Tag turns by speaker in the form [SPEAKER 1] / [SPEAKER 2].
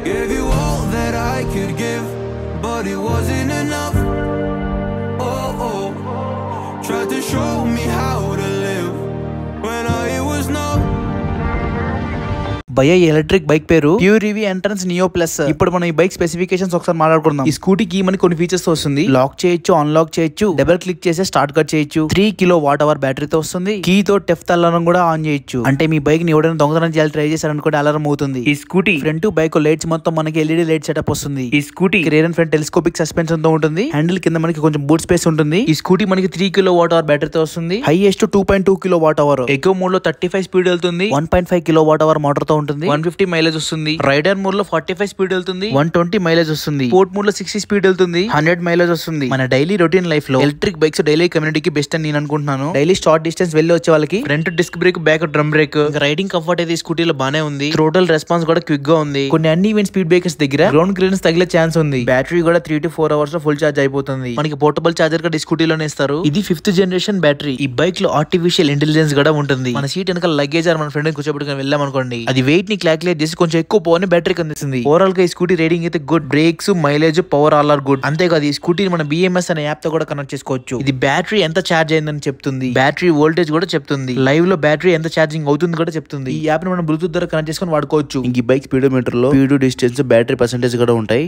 [SPEAKER 1] Gave you all that I could give, but it wasn't enough. Oh, oh. Tried to show me how to live when I was numb.
[SPEAKER 2] భయ్య electric bike పేరు pure EV entrance neo plus. ఇప్పుడు మనం ఈ bike specifications ఒకసారి మాట్లాడుకుందాం. ఈ స్కూటీకి మనకి కొన్ని ఫీచర్స్ వస్తుంది. లాక్ చేయొచ్చు, అన్లాక్ చేయొచ్చు, డబుల్ క్లిక్ చేసి స్టార్ట్ కట్ చేయొచ్చు, 3 kWh బ్యాటరీతో వస్తుంది. కీ తో టెఫ్త్ అలారం కూడా ఆన్ చేయొచ్చు. అంటే మీ బైక్ ని ఎవరైనా దొంగతనం చేయాలి ట్రై చేశారనుకుంటే అలారం అవుతుంది. ఈ స్కూటీ ఫ్రంట్ బైక్ లైట్స్ మొత్తం మనకి ఎల్ఈడి లైట్ సెటప్ వస్తుంది. ఈ scooty rear and front telescopic suspension తో ఉంటుంది. హ్యాండిల్ కింద మనకి కొంచెం బూట్ స్పేస్ ఉంటుంది. ఈ స్కూటీ మనకి 3 kWh బ్యాటరీతో వస్తుంది. Highest 2.2 kWh. ఎకో మోడ్ లో 35 స్పీడ్ వెళ్తుంది. 1.5 kWh మోటార్ తో ఉంటుంది. 150 మైలేజ్ వస్తుంది. రైడర్ మోడ్ లో 45 స్పీడ్ వెళ్తుంది. 120 మైలేజ్ వస్తుంది. స్పోర్ట్ మోడ్ లో 60 స్పీడ్ వెళ్తుంది. 100 మైలేజ్ వస్తుంది. మన డైలీ రొటీన్ లైఫ్ లో ఎలక్ట్రిక్ బైక్స్ డైలీ కమ్యూనిటీకి బెస్ట్ అని నేను అనుకుంటున్నాను. డైలీ షార్ట్ డిస్టెన్స్ వెళ్ళి వచ్చే వాళ్ళకి front disc brake, back drum brake, riding comfort అయితే ఈ స్కూటీలో బానే ఉంది. థ్రోటల్ రెస్పాన్స్ కూడా క్విక్ గా ఉంది. కొన్ని అన్ని ఈవెంట్ స్పీడ్ బ్రేకర్స్ దగ్గర గ్రౌండ్ క్లియరెన్స్ తగిలే ఛాన్స్ ఉంది. బ్యాటరీ కూడా 3 to 4 hours లో ఫుల్ చార్జ్ అయిపోతుంది. మనకి పోర్టబుల్ చార్జర్ కూడా ఈ స్కూటీలోనే ఇస్తారు. ఇది 5th జనరేషన్ బ్యాటరీ. ఈ బైక్ లో ఆర్టిఫిషియల్ ఇంటెలిజెన్స్ కూడా ఉంటుంది. మన సీట్ వెనక లగేజ్ మన ఫ్రెండ్ కూర్చోబెట్టుకుని వెళ్ళాం అనుకోండి, అది వెయిట్ ని క్యాల్కులేట్ చేసి కొంచెం ఎక్కువ పవర్ ని బ్యాటరీకి అందిస్తుంది. ఓవరాల్ గా ఈ స్కూటీ రైడింగ్ అయితే good. Brakes, mileage, power all are good. అంతేకాదు ఈ స్కూటీని మన BMS అనే యాప్ తో కూడా కనెక్ట్ చేసుకోవచ్చు. ఇది బ్యాటరీ ఎంత ఛార్జ్ అయిందని చెప్తుంది. బ్యాటరీ వోల్టేజ్ కూడా చెప్తుంది. లైవ్ లో బ్యాటరీ ఎంత ఛార్జింగ్ అవుతుంది కూడా చెప్తుంది. ఈ యాప్ ని మనం బ్లూటూత్ ద్వారా కనెక్ట్ చేసుకొని వాడుకోవచ్చు. ఈ బైక్ స్పీడోమీటర్ లో స్పీడ్, డిస్టెన్స్, బ్యాటరీ పర్సెంటేజ్ కూడా ఉంటాయి.